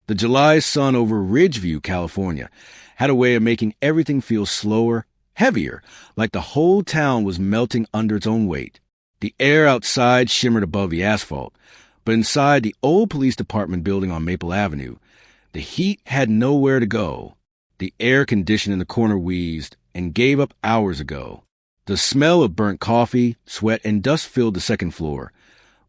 The July sun over Ridgeview, California, had a way of making everything feel slower, heavier, like the whole town was melting under its own weight. The air outside shimmered above the asphalt, but inside the old police department building on Maple Avenue, the heat had nowhere to go. The air conditioner in the corner wheezed and gave up hours ago. The smell of burnt coffee, sweat, and dust filled the second floor,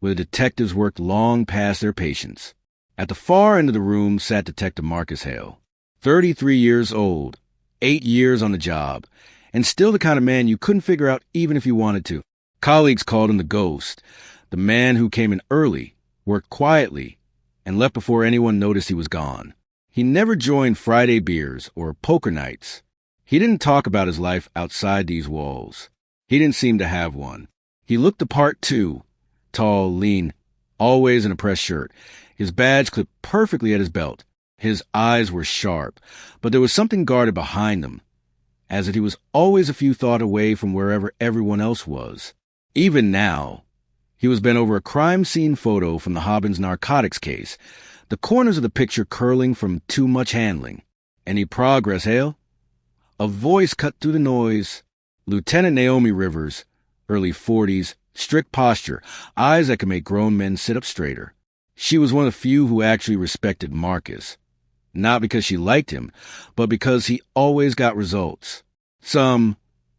where the detectives worked long past their patience. At the far end of the room sat Detective Marcus Hale, 33 years old, 8 years on the job, and still the kind of man you couldn't figure out even if you wanted to. Colleagues called him the ghost, the man who came in early, worked quietly, and left before anyone noticed he was gone. He never joined Friday beers or poker nights. He didn't talk about his life outside these walls. He didn't seem to have one. He looked the part, too. Tall, lean, always in a pressed shirt. His badge clipped perfectly at his belt. His eyes were sharp, but there was something guarded behind them, as if he was always a few thoughts away from wherever everyone else was. Even now, he was bent over a crime scene photo from the Hobbins narcotics case, the corners of the picture curling from too much handling. Any progress, Hale? A voice cut through the noise. Lieutenant Naomi Rivers, early 40s, strict posture, eyes that could make grown men sit up straighter. She was one of the few who actually respected Marcus. Not because she liked him, but because he always got results.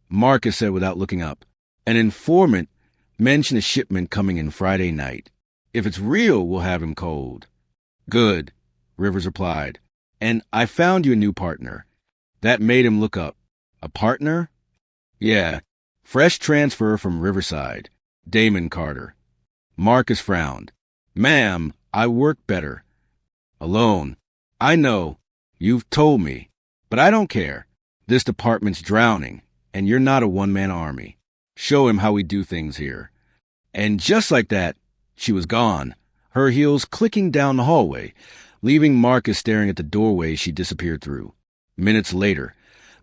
Marcus said without looking up. An informant mentioned a shipment coming in Friday night. If it's real, we'll have him cold. Good, Rivers replied. And I found you a new partner. That made him look up. A partner? Yeah. Fresh transfer from Riverside. Damon Carter. Marcus frowned. Ma'am, I work better. Alone. I know. You've told me. But I don't care. This department's drowning, and you're not a one-man army. Show him how we do things here. And just like that, she was gone, her heels clicking down the hallway, leaving Marcus staring at the doorway she disappeared through. Minutes later,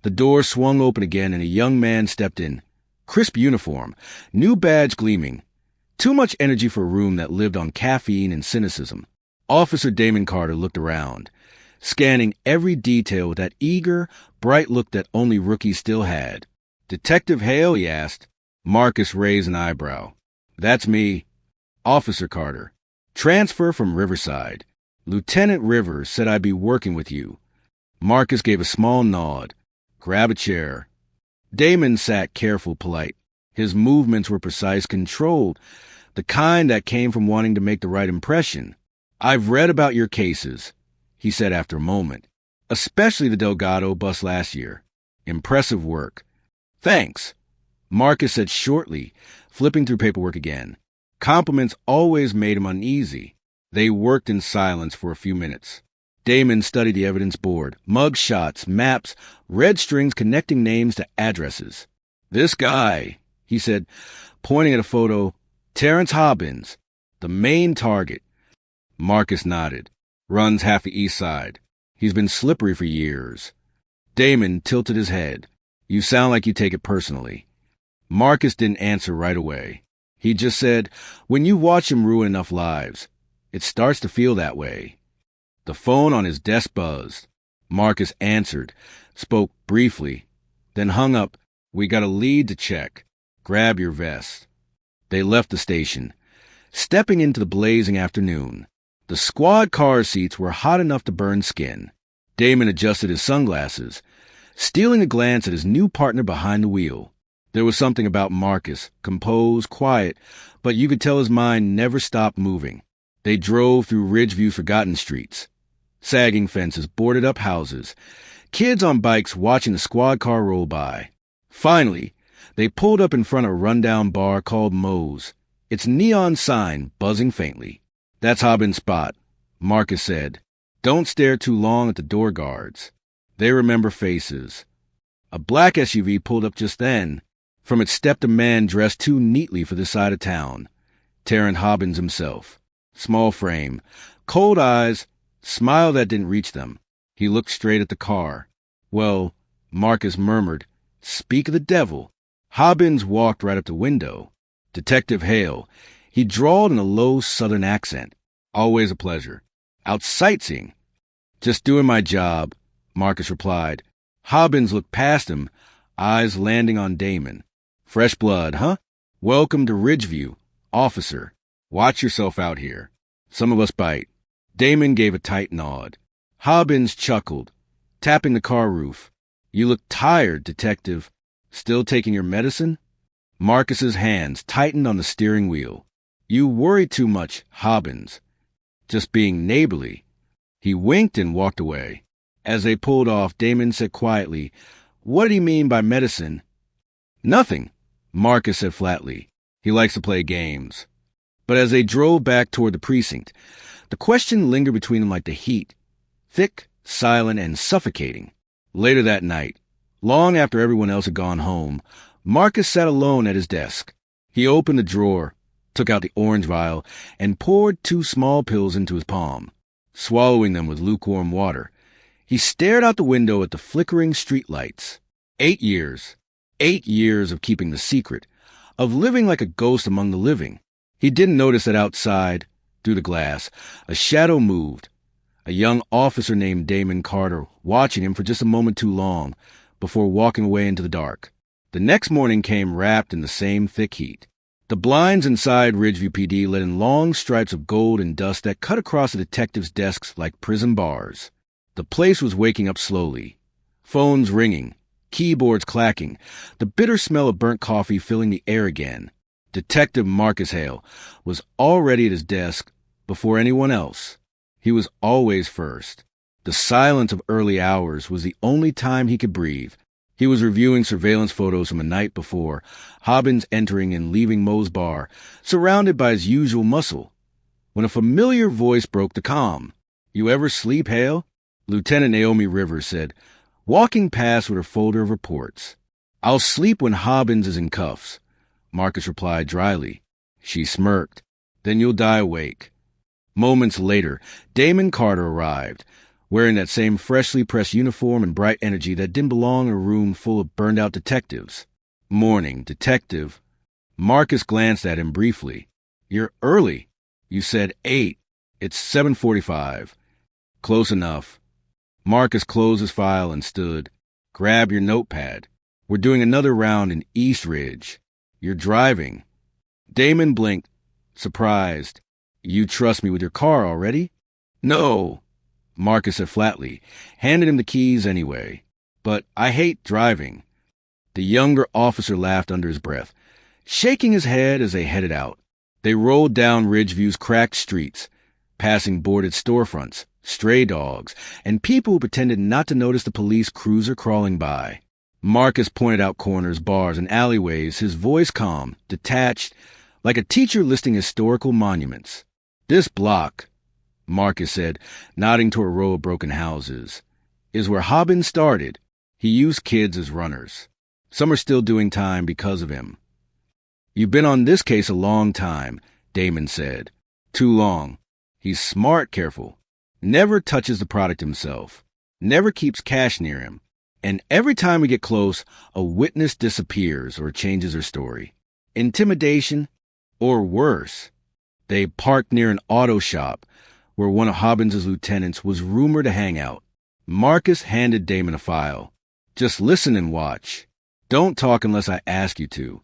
the door swung open again and a young man stepped in. Crisp uniform, new badge gleaming. Too much energy for a room that lived on caffeine and cynicism. Officer Damon Carter looked around, scanning every detail with that eager, bright look that only rookies still had. Detective Hale, he asked. Marcus raised an eyebrow. That's me. Officer Carter. Transfer from Riverside. Lieutenant Rivers said I'd be working with you. Marcus gave a small nod. Grab a chair. Damon sat careful, polite. His movements were precise, controlled, the kind that came from wanting to make the right impression. I've read about your cases, he said after a moment, especially the Delgado bust last year. Impressive work. Thanks, Marcus said shortly, flipping through paperwork again. Compliments always made him uneasy. They worked in silence for a few minutes. Damon studied the evidence board, mug shots, maps, red strings connecting names to addresses. This guy, he said, pointing at a photo, Terrence Hobbins, the main target. Marcus nodded. Runs half the east side. He's been slippery for years. Damon tilted his head. You sound like you take it personally. Marcus didn't answer right away. He just said, when you watch him ruin enough lives, it starts to feel that way. The phone on his desk buzzed. Marcus answered, spoke briefly, then hung up. We got a lead to check. Grab your vest. They left the station, stepping into the blazing afternoon. The squad car seats were hot enough to burn skin. Damon adjusted his sunglasses, stealing a glance at his new partner behind the wheel. There was something about Marcus, composed, quiet, but you could tell his mind never stopped moving. They drove through Ridgeview's forgotten streets. Sagging fences, boarded-up houses, kids on bikes watching the squad car roll by. Finally, they pulled up in front of a rundown bar called Moe's, its neon sign buzzing faintly. That's Hobbins' spot, Marcus said. Don't stare too long at the door guards. They remember faces. A black SUV pulled up just then. From it stepped a man dressed too neatly for this side of town. Terrence Hobbins himself. Small frame, cold eyes, smile that didn't reach them. He looked straight at the car. Well, Marcus murmured, speak of the devil. Hobbins walked right up to the window. Detective Hale. He drawled in a low southern accent. Always a pleasure. Out sightseeing. Just doing my job, Marcus replied. Hobbins looked past him, eyes landing on Damon. Fresh blood, huh? Welcome to Ridgeview, officer. Watch yourself out here. Some of us bite. Damon gave a tight nod. Hobbins chuckled, tapping the car roof. You look tired, detective. Still taking your medicine? Marcus's hands tightened on the steering wheel. You worry too much, Hobbins. Just being neighborly. He winked and walked away. As they pulled off, Damon said quietly, What did he mean by medicine? Nothing, Marcus said flatly. He likes to play games. But as they drove back toward the precinct, the question lingered between them like the heat, thick, silent, and suffocating. Later that night, long after everyone else had gone home, Marcus sat alone at his desk. He opened the drawer, took out the orange vial, and poured 2 small pills into his palm, swallowing them with lukewarm water. He stared out the window at the flickering streetlights. 8 years. 8 years of keeping the secret, of living like a ghost among the living. He didn't notice that outside, through the glass, a shadow moved, a young officer named Damon Carter watching him for just a moment too long before walking away into the dark. The next morning came wrapped in the same thick heat. The blinds inside Ridgeview PD let in long stripes of gold and dust that cut across the detectives' desks like prison bars. The place was waking up slowly. Phones ringing, keyboards clacking, the bitter smell of burnt coffee filling the air again. Detective Marcus Hale was already at his desk before anyone else. He was always first. The silence of early hours was the only time he could breathe. He was reviewing surveillance photos from the night before, Hobbins entering and leaving Moe's bar, surrounded by his usual muscle, when a familiar voice broke the calm. You ever sleep, Hale? Lieutenant Naomi Rivers said, walking past with her folder of reports. I'll sleep when Hobbins is in cuffs, Marcus replied dryly. She smirked. Then you'll die awake. Moments later, Damon Carter arrived, wearing that same freshly pressed uniform and bright energy that didn't belong in a room full of burned-out detectives. Morning, detective. Marcus glanced at him briefly. You're early. You said 8. It's 7:45. Close enough. Marcus closed his file and stood. Grab your notepad. We're doing another round in East Ridge. You're driving. Damon blinked, surprised. You trust me with your car already? No, Marcus said flatly, handed him the keys anyway. But I hate driving. The younger officer laughed under his breath, shaking his head as they headed out. They rolled down Ridgeview's cracked streets, passing boarded storefronts, stray dogs, and people who pretended not to notice the police cruiser crawling by. Marcus pointed out corners, bars, and alleyways, his voice calm, detached, like a teacher listing historical monuments. This block, Marcus said, nodding to a row of broken houses, is where Hobbins started. He used kids as runners. Some are still doing time because of him. You've been on this case a long time, Damon said. Too long. He's smart, careful. Never touches the product himself. Never keeps cash near him. And every time we get close, a witness disappears or changes her story. Intimidation, or worse. They parked near an auto shop where one of Hobbins' lieutenants was rumored to hang out. Marcus handed Damon a file. Just listen and watch. Don't talk unless I ask you to.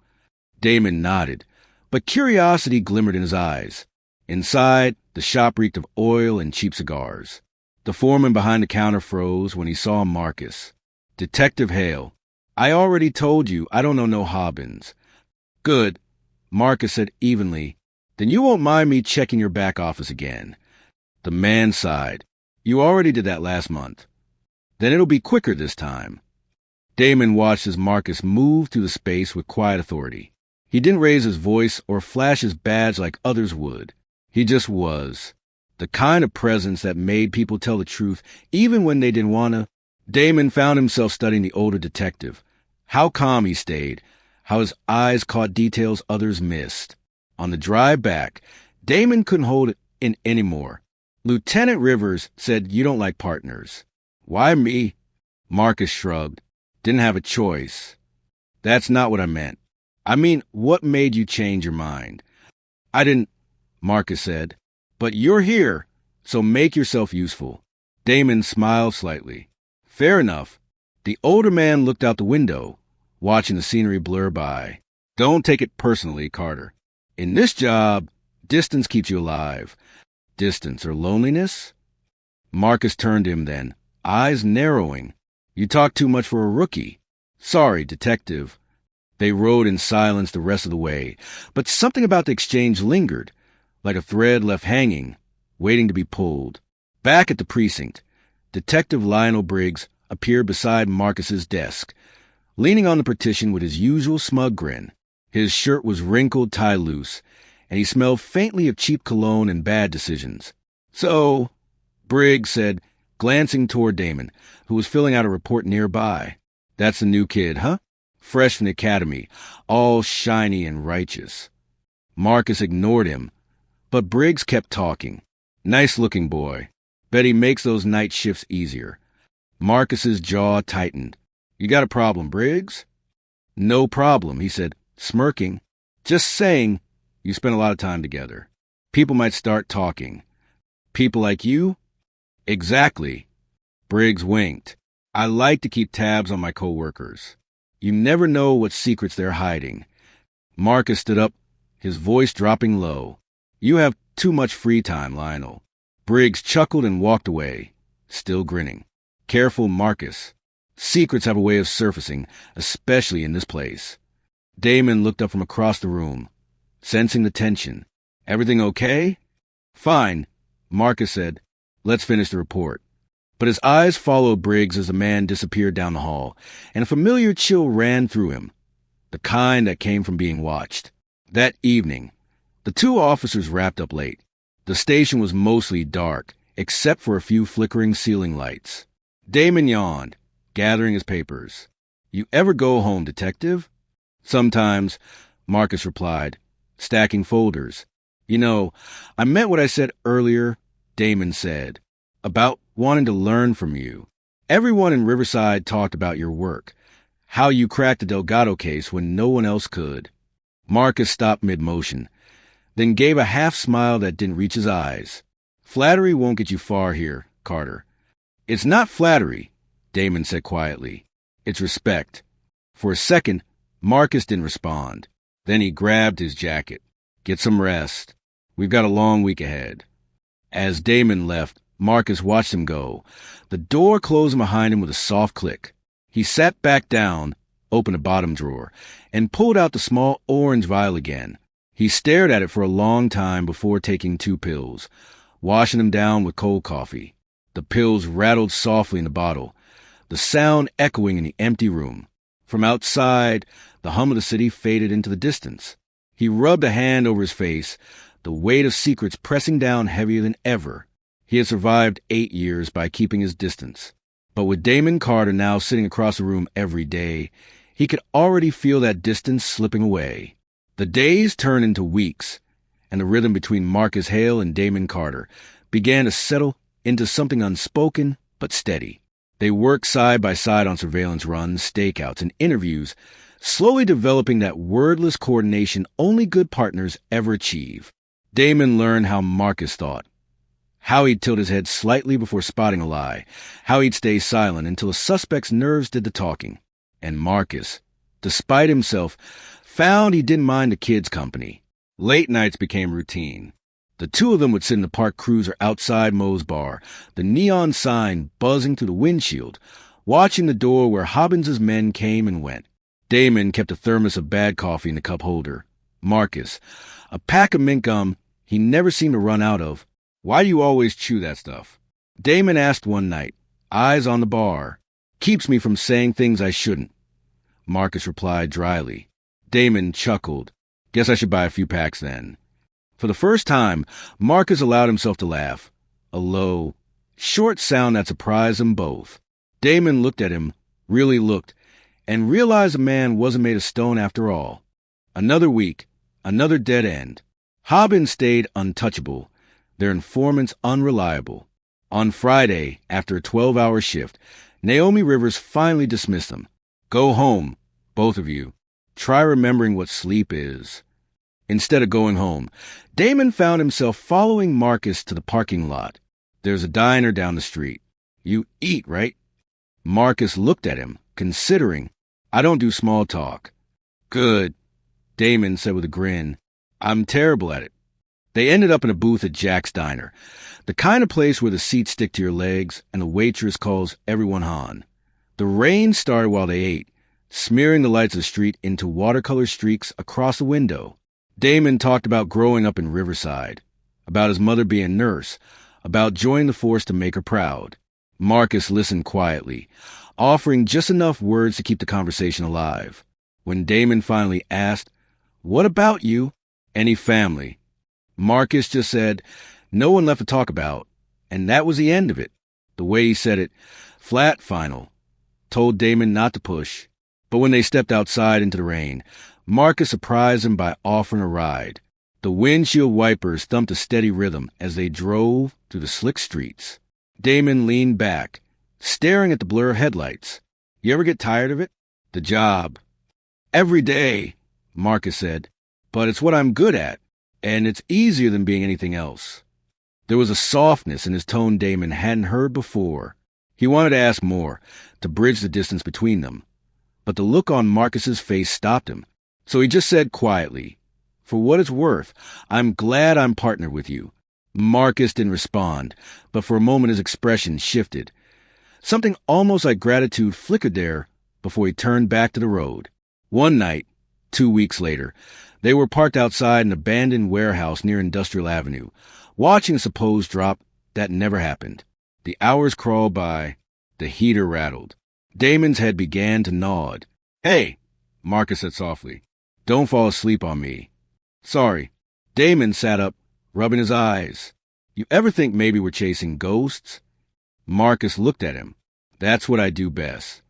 Damon nodded, but curiosity glimmered in his eyes. Inside, the shop reeked of oil and cheap cigars. The foreman behind the counter froze when he saw Marcus. Detective Hale, I already told you I don't know no Hobbins. Good, Marcus said evenly. Then you won't mind me checking your back office again. The man sighed. You already did that last month. Then it'll be quicker this time. Damon watched as Marcus moved through the space with quiet authority. He didn't raise his voice or flash his badge like others would. He just was. The kind of presence that made people tell the truth even when they didn't want to. Damon found himself studying the older detective. How calm he stayed. How his eyes caught details others missed. On the drive back, Damon couldn't hold it in anymore. Lieutenant Rivers said you don't like partners. Why me? Marcus shrugged. Didn't have a choice. That's not what I meant. I mean, what made you change your mind? I didn't, Marcus said. But you're here, so make yourself useful. Damon smiled slightly. Fair enough. The older man looked out the window, watching the scenery blur by. Don't take it personally, Carter. In this job, distance keeps you alive. Distance or loneliness? Marcus turned to him then, eyes narrowing. You talk too much for a rookie. Sorry, detective. They rode in silence the rest of the way, but something about the exchange lingered, like a thread left hanging, waiting to be pulled. Back at the precinct, Detective Lionel Briggs appeared beside Marcus's desk, leaning on the partition with his usual smug grin. His shirt was wrinkled tie loose, and he smelled faintly of cheap cologne and bad decisions. So, Briggs said, glancing toward Damon, who was filling out a report nearby. That's the new kid, huh? Fresh from the academy, all shiny and righteous. Marcus ignored him, but Briggs kept talking. Nice-looking boy. Bet he makes those night shifts easier. Marcus's jaw tightened. You got a problem, Briggs? No problem, he said, smirking. Just saying, you spend a lot of time together. People might start talking. People like you? Exactly. Briggs winked. I like to keep tabs on my coworkers. You never know what secrets they're hiding. Marcus stood up, his voice dropping low. You have too much free time, Lionel. Briggs chuckled and walked away, still grinning. Careful, Marcus. Secrets have a way of surfacing, especially in this place. Damon looked up from across the room, sensing the tension. Everything okay? Fine, Marcus said. Let's finish the report. But his eyes followed Briggs as the man disappeared down the hall, and a familiar chill ran through him, the kind that came from being watched. That evening, the two officers wrapped up late. The station was mostly dark, except for a few flickering ceiling lights. Damon yawned, gathering his papers. You ever go home, detective? Sometimes, Marcus replied, stacking folders. You know, I meant what I said earlier, Damon said, about wanting to learn from you. Everyone in Riverside talked about your work, how you cracked the Delgado case when no one else could. Marcus stopped mid-motion, then gave a half-smile that didn't reach his eyes. Flattery won't get you far here, Carter. It's not flattery, Damon said quietly. It's respect. For a second, Marcus didn't respond. Then he grabbed his jacket. Get some rest. We've got a long week ahead. As Damon left, Marcus watched him go, the door closing behind him with a soft click. He sat back down, opened a bottom drawer, and pulled out the small orange vial again. He stared at it for a long time before taking 2 pills, washing them down with cold coffee. The pills rattled softly in the bottle, the sound echoing in the empty room. From outside, the hum of the city faded into the distance. He rubbed a hand over his face, the weight of secrets pressing down heavier than ever. He had survived 8 years by keeping his distance. But with Damon Carter now sitting across the room every day, he could already feel that distance slipping away. The days turned into weeks, and the rhythm between Marcus Hale and Damon Carter began to settle into something unspoken but steady. They worked side by side on surveillance runs, stakeouts, and interviews, slowly developing that wordless coordination only good partners ever achieve. Damon learned how Marcus thought, how he'd tilt his head slightly before spotting a lie, how he'd stay silent until a suspect's nerves did the talking. And Marcus, despite himself, found he didn't mind the kids' company. Late nights became routine. The two of them would sit in the parked cruiser outside Moe's bar, the neon sign buzzing through the windshield, watching the door where Hobbins's men came and went. Damon kept a thermos of bad coffee in the cup holder. Marcus, a pack of mint gum he never seemed to run out of. Why do you always chew that stuff? Damon asked one night, eyes on the bar. Keeps me from saying things I shouldn't. Marcus replied dryly. Damon chuckled. Guess I should buy a few packs then. For the first time, Marcus allowed himself to laugh, a low, short sound that surprised them both. Damon looked at him, really looked, and realized the man wasn't made of stone after all. Another week, another dead end. Hobbins stayed untouchable, their informants unreliable. On Friday, after a 12-hour shift, Naomi Rivers finally dismissed them. Go home, both of you. Try remembering what sleep is. Instead of going home, Damon found himself following Marcus to the parking lot. There's a diner down the street. You eat, right? Marcus looked at him, considering. I don't do small talk. Good, Damon said with a grin. I'm terrible at it. They ended up in a booth at Jack's Diner, the kind of place where the seats stick to your legs and the waitress calls everyone Han. The rain started while they ate, smearing the lights of the street into watercolor streaks across the window. Damon talked about growing up in Riverside, about his mother being a nurse, about joining the force to make her proud. Marcus listened quietly, offering just enough words to keep the conversation alive. When Damon finally asked, "What about you? Any family?" Marcus just said, "No one left to talk about," and that was the end of it. The way he said it, flat, final, told Damon not to push. But when they stepped outside into the rain, Marcus surprised him by offering a ride. The windshield wipers thumped a steady rhythm as they drove through the slick streets. Damon leaned back, staring at the blur of headlights. "You ever get tired of it?" "The job." "Every day," Marcus said. "But it's what I'm good at, and it's easier than being anything else." There was a softness in his tone Damon hadn't heard before. He wanted to ask more, to bridge the distance between them. But the look on Marcus's face stopped him. So he just said quietly, "For what it's worth, I'm glad I'm partnered with you." Marcus didn't respond, but for a moment his expression shifted. Something almost like gratitude flickered there before he turned back to the road. One night, 2 weeks later, they were parked outside an abandoned warehouse near Industrial Avenue, watching a supposed drop that never happened. The hours crawled by. The heater rattled. Damon's head began to nod. "Hey," Marcus said softly. "Don't fall asleep on me." "Sorry." Damon sat up, rubbing his eyes. "You ever think maybe we're chasing ghosts?" Marcus looked at him. "That's what I do best."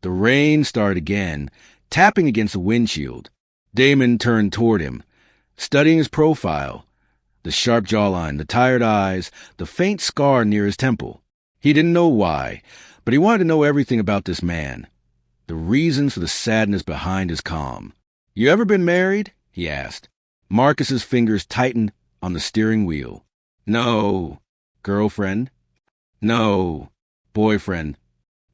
The rain started again, tapping against the windshield. Damon turned toward him, studying his profile. The sharp jawline, the tired eyes, the faint scar near his temple. He didn't know why, but he wanted to know everything about this man. The reasons for the sadness behind his calm. "You ever been married?" he asked. Marcus's fingers tightened on the steering wheel. "No." "Girlfriend?" "No." "Boyfriend?"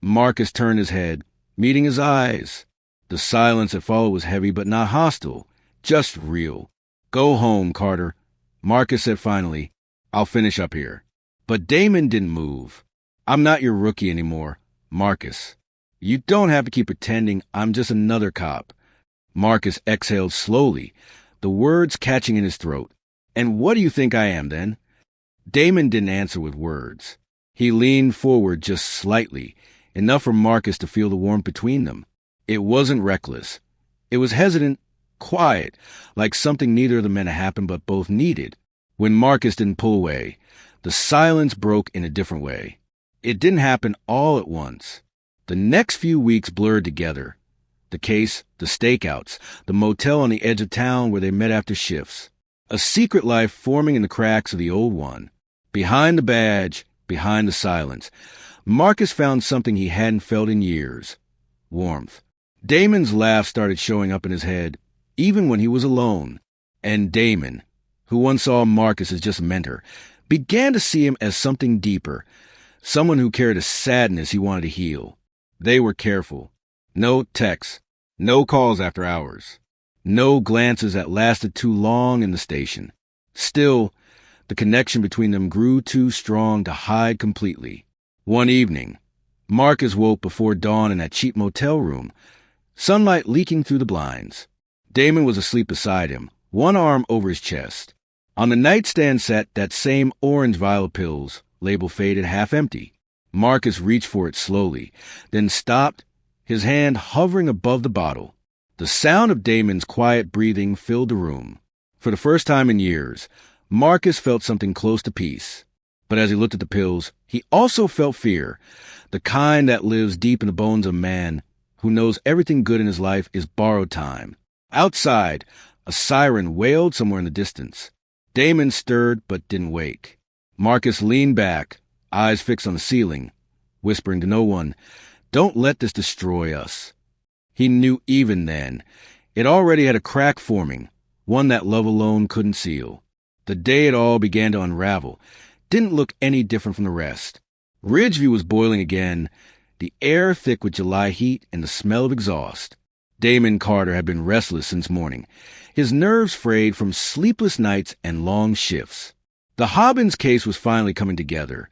Marcus turned his head, meeting his eyes. The silence that followed was heavy but not hostile, just real. "Go home, Carter," Marcus said finally. "I'll finish up here." But Damon didn't move. "I'm not your rookie anymore, Marcus. You don't have to keep pretending I'm just another cop." Marcus exhaled slowly, the words catching in his throat. "And what do you think I am, then?" Damon didn't answer with words. He leaned forward just slightly, enough for Marcus to feel the warmth between them. It wasn't reckless. It was hesitant, quiet, like something neither of the men had happened but both needed. When Marcus didn't pull away, the silence broke in a different way. It didn't happen all at once. The next few weeks blurred together. The case, the stakeouts, the motel on the edge of town where they met after shifts. A secret life forming in the cracks of the old one. Behind the badge, behind the silence, Marcus found something he hadn't felt in years. Warmth. Damon's laugh started showing up in his head, even when he was alone. And Damon, who once saw Marcus as just a mentor, began to see him as something deeper, someone who carried a sadness he wanted to heal. They were careful. No texts, no calls after hours, no glances that lasted too long in the station. Still, the connection between them grew too strong to hide completely. One evening, Marcus woke before dawn in that cheap motel room, sunlight leaking through the blinds. Damon was asleep beside him, one arm over his chest. On the nightstand sat that same orange vial of pills, label faded, half empty. Marcus reached for it slowly, then stopped, his hand hovering above the bottle. The sound of Damon's quiet breathing filled the room. For the first time in years, Marcus felt something close to peace. But as he looked at the pills, he also felt fear, the kind that lives deep in the bones of a man who knows everything good in his life is borrowed time. Outside, a siren wailed somewhere in the distance. Damon stirred but didn't wake. Marcus leaned back, eyes fixed on the ceiling, whispering to no one, "Don't let this destroy us." He knew even then, it already had a crack forming, one that love alone couldn't seal. The day it all began to unravel didn't look any different from the rest. Ridgeview was boiling again, the air thick with July heat and the smell of exhaust. Damon Carter had been restless since morning, his nerves frayed from sleepless nights and long shifts. The Hobbins case was finally coming together.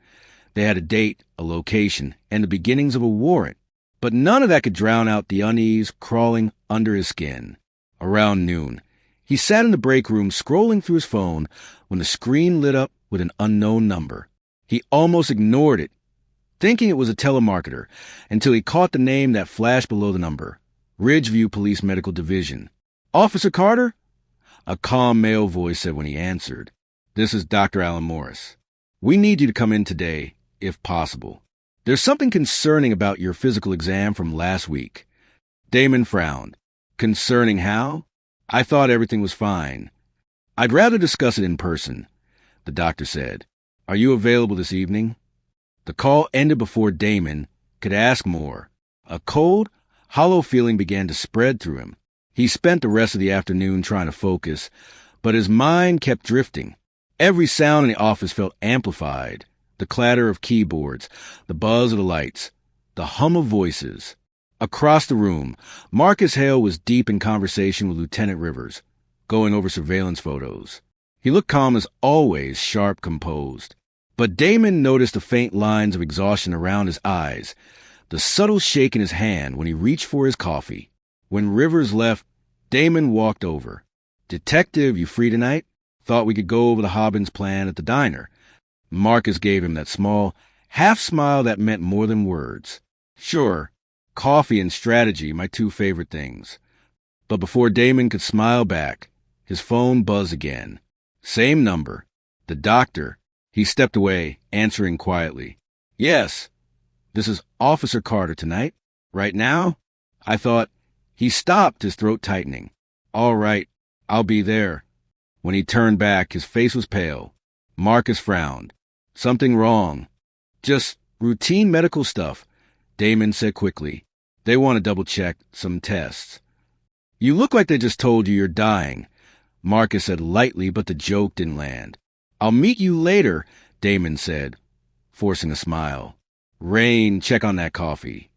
They had a date, a location, and the beginnings of a warrant, but none of that could drown out the unease crawling under his skin. Around noon, he sat in the break room scrolling through his phone when the screen lit up with an unknown number. He almost ignored it, thinking it was a telemarketer, until he caught the name that flashed below the number. Ridgeview Police Medical Division. "Officer Carter?" A calm male voice said when he answered. "This is Dr. Alan Morris. We need you to come in today, if possible. There's something concerning about your physical exam from last week." Damon frowned. "Concerning how? I thought everything was fine." "I'd rather discuss it in person," the doctor said. "Are you available this evening?" The call ended before Damon could ask more. A cold, hollow feeling began to spread through him. He spent the rest of the afternoon trying to focus, but his mind kept drifting. Every sound in the office felt amplified. The clatter of keyboards, the buzz of the lights, the hum of voices. Across the room, Marcus Hale was deep in conversation with Lieutenant Rivers, going over surveillance photos. He looked calm as always, sharp, composed. But Damon noticed the faint lines of exhaustion around his eyes, the subtle shake in his hand when he reached for his coffee. When Rivers left, Damon walked over. "Detective, you free tonight? Thought we could go over the Hobbins plan at the diner." Marcus gave him that small, half-smile that meant more than words. "Sure. Coffee and strategy, my two favorite things." But before Damon could smile back, his phone buzzed again. Same number. The doctor. He stepped away, answering quietly. "Yes. This is Officer Carter tonight. Right now?" "I thought—" He stopped, his throat tightening. "All right. I'll be there." When he turned back, his face was pale. Marcus frowned. "Something wrong?" "Just routine medical stuff," Damon said quickly. "They want to double-check some tests." "You look like they just told you you're dying," Marcus said lightly, but the joke didn't land. "I'll meet you later," Damon said, forcing a smile. "Rain, check on that coffee."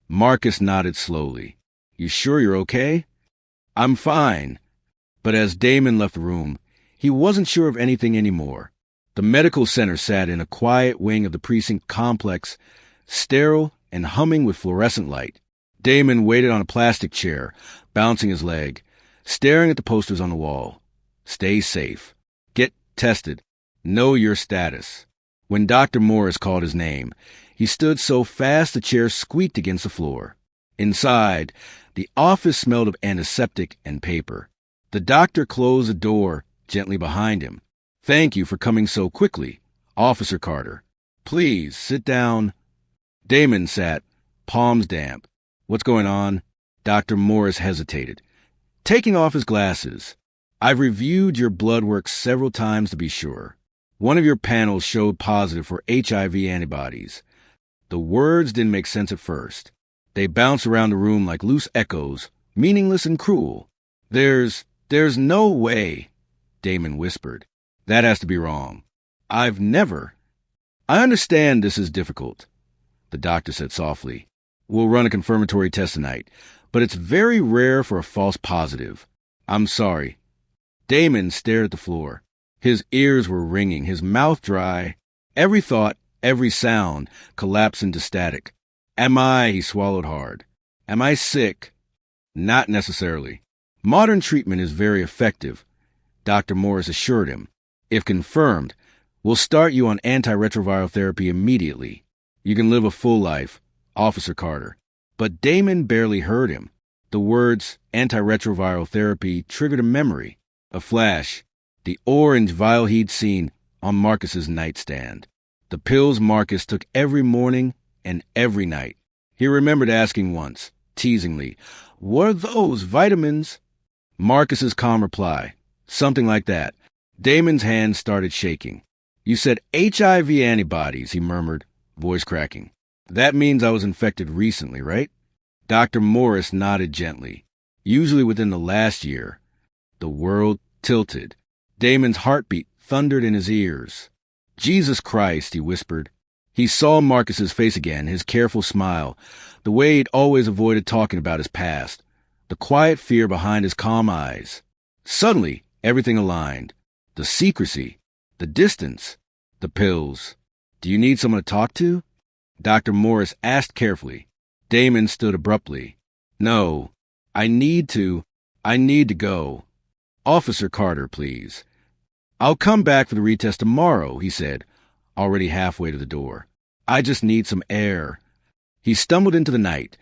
Marcus nodded slowly. "You sure you're okay?" "I'm fine." But as Damon left the room, he wasn't sure of anything anymore. The medical center sat in a quiet wing of the precinct complex, sterile and humming with fluorescent light. Damon waited on a plastic chair, bouncing his leg, staring at the posters on the wall. "Stay safe. Get tested. Know your status." When Dr. Morris called his name, he stood so fast the chair squeaked against the floor. Inside, the office smelled of antiseptic and paper. The doctor closed the door gently behind him. "Thank you for coming so quickly, Officer Carter. Please, sit down." Damon sat, palms damp. "What's going on?" Dr. Morris hesitated, taking off his glasses. "I've reviewed your blood work several times to be sure. One of your panels showed positive for HIV antibodies." The words didn't make sense at first. They bounced around the room like loose echoes, meaningless and cruel. There's no way," Damon whispered. "That has to be wrong. I've never—" "I understand this is difficult," the doctor said softly. "We'll run a confirmatory test tonight, but it's very rare for a false positive. I'm sorry." Damon stared at the floor. His ears were ringing, his mouth dry. Every thought, every sound collapsed into static. He swallowed hard. "Am I sick?" "Not necessarily. Modern treatment is very effective," Dr. Morris assured him. "If confirmed, we'll start you on antiretroviral therapy immediately. You can live a full life, Officer Carter." But Damon barely heard him. The words antiretroviral therapy triggered a memory, a flash, the orange vial he'd seen on Marcus's nightstand. The pills Marcus took every morning and every night. He remembered asking once, teasingly, "What are those vitamins?" Marcus's calm reply, something like that. Damon's hand started shaking. "You said HIV antibodies," he murmured, voice cracking. "That means I was infected recently, right?" Dr. Morris nodded gently. "Usually within the last year." The world tilted. Damon's heartbeat thundered in his ears. "Jesus Christ," he whispered. He saw Marcus's face again, his careful smile, the way he'd always avoided talking about his past, the quiet fear behind his calm eyes. Suddenly, everything aligned. The secrecy, the distance, the pills. "Do you need someone to talk to?" Dr. Morris asked carefully. Damon stood abruptly. "No, I need to go. Officer Carter, please." "I'll come back for the retest tomorrow," he said, already halfway to the door. "I just need some air." He stumbled into the night,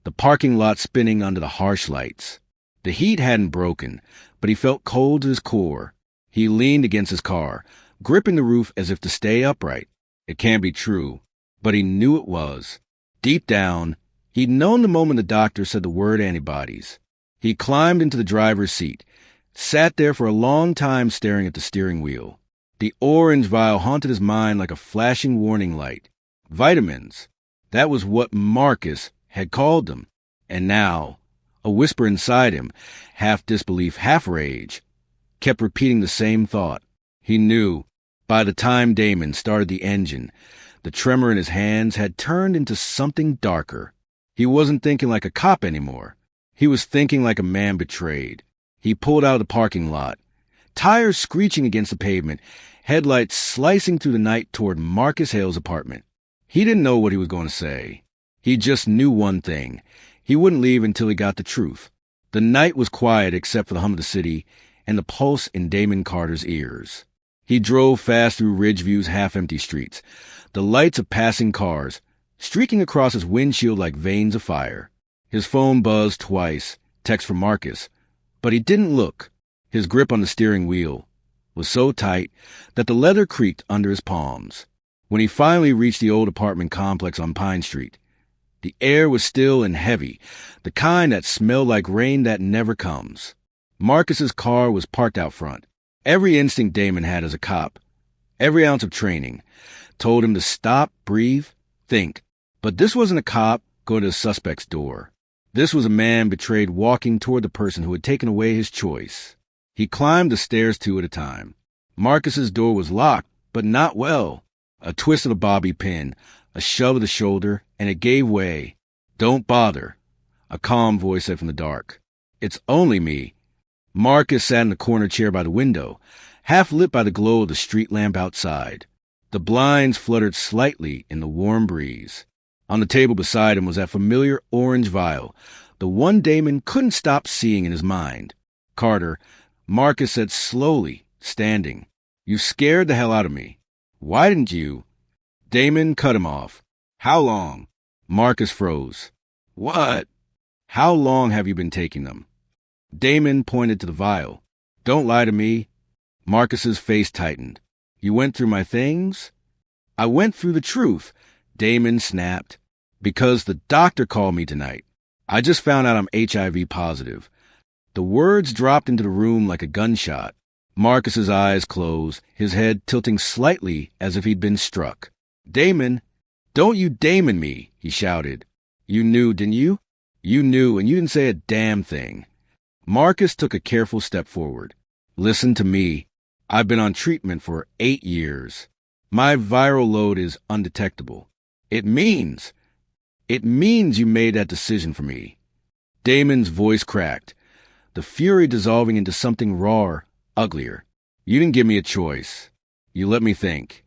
the parking lot spinning under the harsh lights. The heat hadn't broken, but he felt cold to his core. He leaned against his car, gripping the roof as if to stay upright. It can't be true, but he knew it was. Deep down, he'd known the moment the doctor said the word antibodies. He climbed into the driver's seat, sat there for a long time staring at the steering wheel. The orange vial haunted his mind like a flashing warning light. Vitamins. That was what Marcus had called them. And now, a whisper inside him, half disbelief, half rage, kept repeating the same thought. He knew, by the time Damon started the engine, the tremor in his hands had turned into something darker. He wasn't thinking like a cop anymore. He was thinking like a man betrayed. He pulled out of the parking lot, tires screeching against the pavement, headlights slicing through the night toward Marcus Hale's apartment. He didn't know what he was going to say. He just knew one thing. He wouldn't leave until he got the truth. The night was quiet except for the hum of the city and the pulse in Damon Carter's ears. He drove fast through Ridgeview's half-empty streets, the lights of passing cars streaking across his windshield like veins of fire. His phone buzzed twice, text from Marcus, but he didn't look. His grip on the steering wheel was so tight that the leather creaked under his palms. When he finally reached the old apartment complex on Pine Street, the air was still and heavy, the kind that smelled like rain that never comes. Marcus's car was parked out front. Every instinct Damon had as a cop, every ounce of training, told him to stop, breathe, think. But this wasn't a cop going to the suspect's door. This was a man betrayed walking toward the person who had taken away his choice. He climbed the stairs two at a time. Marcus's door was locked, but not well. A twist of the bobby pin, a shove of the shoulder, and it gave way. "Don't bother," a calm voice said from the dark. "It's only me." Marcus sat in the corner chair by the window, half lit by the glow of the street lamp outside. The blinds fluttered slightly in the warm breeze. On the table beside him was that familiar orange vial, the one Damon couldn't stop seeing in his mind. "Carter," Marcus said slowly, standing, "you scared the hell out of me. Why didn't you—" Damon cut him off. "How long?" Marcus froze. "What?" "How long have you been taking them?" Damon pointed to the vial. "Don't lie to me." Marcus's face tightened. "You went through my things?" "I went through the truth," Damon snapped. "Because the doctor called me tonight. I just found out I'm HIV positive." The words dropped into the room like a gunshot. Marcus's eyes closed, his head tilting slightly as if he'd been struck. "Damon, don't you Damon me," he shouted. "You knew, didn't you? You knew, and you didn't say a damn thing." Marcus took a careful step forward. "Listen to me. I've been on treatment for 8 years. My viral load is undetectable. It means you made that decision for me." Damon's voice cracked, the fury dissolving into something rawer, uglier. "You didn't give me a choice. You let me think."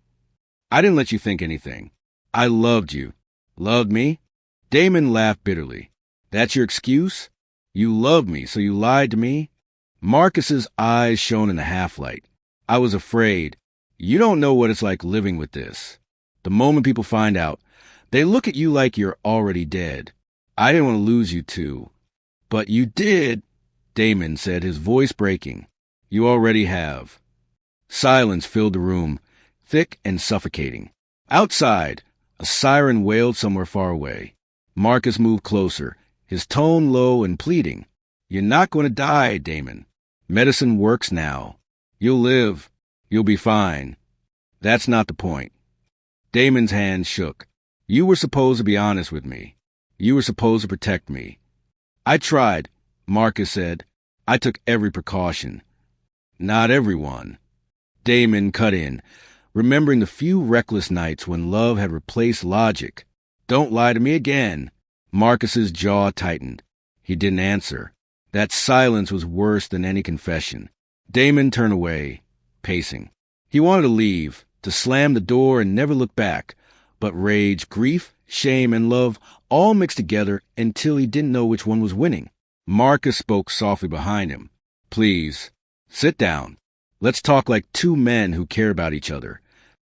"I didn't let you think anything. I loved you." "Loved me?" Damon laughed bitterly. "That's your excuse? You loved me, so you lied to me?" Marcus's eyes shone in the half-light. "I was afraid. You don't know what it's like living with this. The moment people find out, they look at you like you're already dead. I didn't want to lose you too." "But you did," Damon said, his voice breaking. "You already have." Silence filled the room, thick and suffocating. Outside, a siren wailed somewhere far away. Marcus moved closer, his tone low and pleading. "You're not going to die, Damon. Medicine works now. You'll live. You'll be fine." "That's not the point." Damon's hand shook. "You were supposed to be honest with me. You were supposed to protect me." "I tried," Marcus said. "I took every precaution." "Not everyone." Damon cut in, remembering the few reckless nights when love had replaced logic. "Don't lie to me again." Marcus's jaw tightened. He didn't answer. That silence was worse than any confession. Damon turned away, pacing. He wanted to leave, to slam the door and never look back. But rage, grief, shame, and love all mixed together until he didn't know which one was winning. Marcus spoke softly behind him. "Please, sit down. Let's talk like two men who care about each other."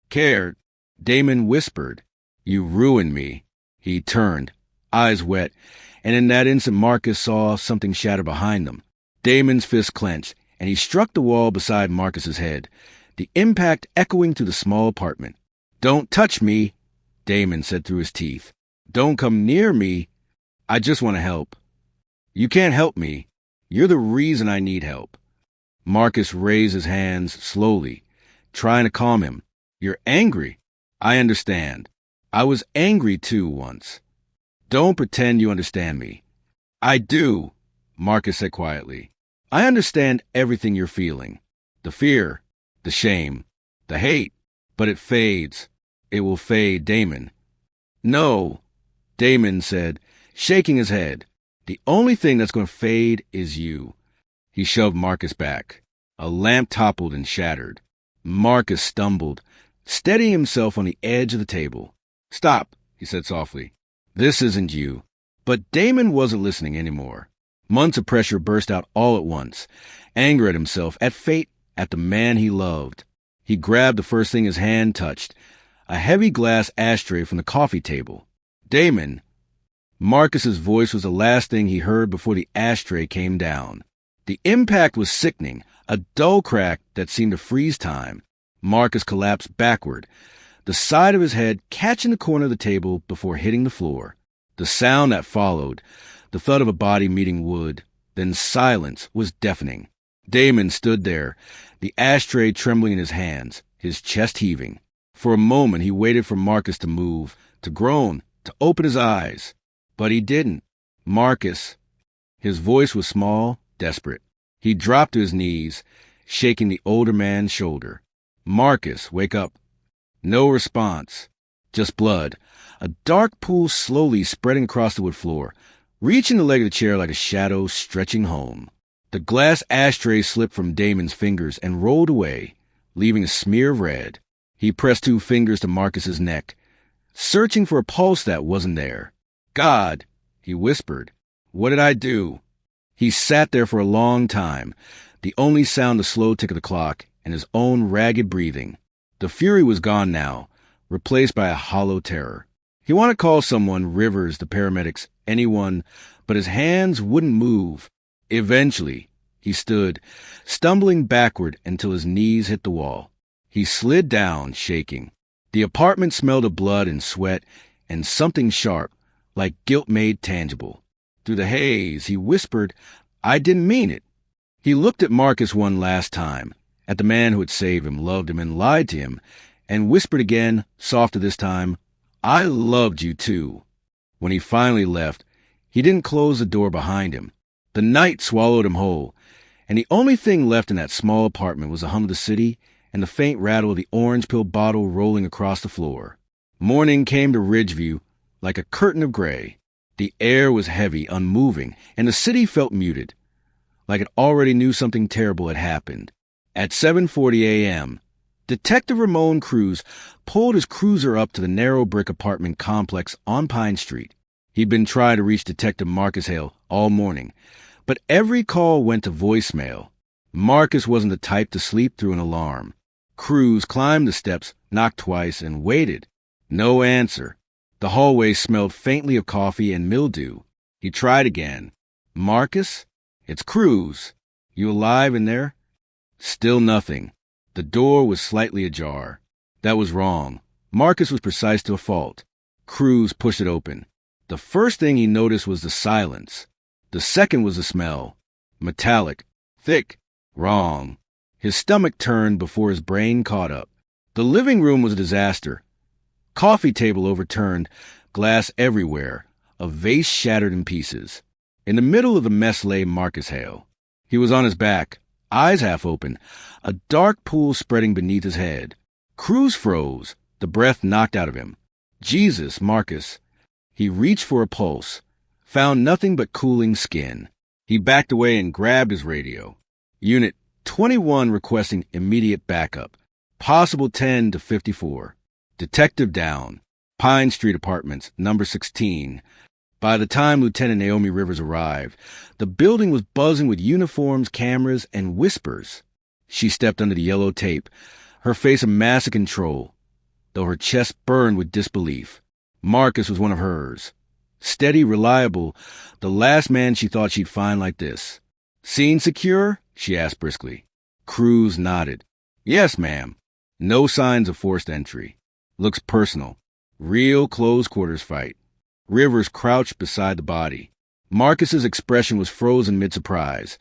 "Care?" Damon whispered. "You ruined me." He turned, eyes wet, and in that instant Marcus saw something shatter behind them. Damon's fist clenched, and he struck the wall beside Marcus's head, the impact echoing through the small apartment. "Don't touch me," Damon said through his teeth. "Don't come near me. I just want to help." "You can't help me. You're the reason I need help." Marcus raised his hands slowly, trying to calm him. "You're angry. I understand. I was angry too once. Don't pretend you understand me." "I do," Marcus said quietly. "I understand everything you're feeling. The fear, the shame, the hate. But it fades. It will fade, Damon." "No," Damon said, shaking his head. "The only thing that's going to fade is you." He shoved Marcus back. A lamp toppled and shattered. Marcus stumbled, steadying himself on the edge of the table. "Stop," he said softly. "This isn't you." But Damon wasn't listening anymore. Months of pressure burst out all at once. Anger at himself, at fate, at the man he loved. He grabbed the first thing his hand touched, a heavy glass ashtray from the coffee table. "Damon!" Marcus's voice was the last thing he heard before the ashtray came down. The impact was sickening, a dull crack that seemed to freeze time. Marcus collapsed backward, the side of his head catching the corner of the table before hitting the floor. The sound that followed, the thud of a body meeting wood, then silence, was deafening. Damon stood there, the ashtray trembling in his hands, his chest heaving. For a moment he waited for Marcus to move, to groan, to open his eyes. But he didn't. "Marcus." His voice was small, desperate. He dropped to his knees, shaking the older man's shoulder. "Marcus, wake up." No response. Just blood. A dark pool slowly spreading across the wood floor, reaching the leg of the chair like a shadow stretching home. The glass ashtray slipped from Damon's fingers and rolled away, leaving a smear of red. He pressed 2 fingers to Marcus's neck, searching for a pulse that wasn't there. "God," he whispered. "What did I do?" He sat there for a long time, the only sound the slow tick of the clock and his own ragged breathing. The fury was gone now, replaced by a hollow terror. He wanted to call someone, Rivers, the paramedics, anyone, but his hands wouldn't move. Eventually, he stood, stumbling backward until his knees hit the wall. He slid down, shaking. The apartment smelled of blood and sweat and something sharp, like guilt made tangible. Through the haze, he whispered, "I didn't mean it." He looked at Marcus one last time, at the man who had saved him, loved him, and lied to him, and whispered again, softer this time, "I loved you too." When he finally left, he didn't close the door behind him. The night swallowed him whole, and the only thing left in that small apartment was the hum of the city and the faint rattle of the orange pill bottle rolling across the floor. Morning came to Ridgeview like a curtain of gray. The air was heavy, unmoving, and the city felt muted, like it already knew something terrible had happened. At 7:40 a.m., Detective Ramon Cruz pulled his cruiser up to the narrow brick apartment complex on Pine Street. He'd been trying to reach Detective Marcus Hale all morning, but every call went to voicemail. Marcus wasn't the type to sleep through an alarm. Cruz climbed the steps, knocked twice, and waited. No answer. The hallway smelled faintly of coffee and mildew. He tried again. "Marcus? It's Cruz. You alive in there?" Still nothing. The door was slightly ajar. That was wrong. Marcus was precise to a fault. Cruz pushed it open. The first thing he noticed was the silence. The second was the smell. Metallic. Thick. Wrong. His stomach turned before his brain caught up. The living room was a disaster. Coffee table overturned, glass everywhere, a vase shattered in pieces. In the middle of the mess lay Marcus Hale. He was on his back, eyes half open, a dark pool spreading beneath his head. Cruz froze, the breath knocked out of him. Jesus, Marcus. He reached for a pulse, found nothing but cooling skin. He backed away and grabbed his radio. Unit 21 requesting immediate backup. Possible 10 to 54. Detective down. Pine Street Apartments, number 16. By the time Lieutenant Naomi Rivers arrived, the building was buzzing with uniforms, cameras, and whispers. She stepped under the yellow tape, her face a mask of control, though her chest burned with disbelief. Marcus was one of hers. Steady, reliable, the last man she thought she'd find like this. Scene secure? She asked briskly. Cruz nodded. Yes, ma'am. No signs of forced entry. Looks personal. Real close quarters fight. Rivers crouched beside the body. Marcus's expression was frozen mid-surprise,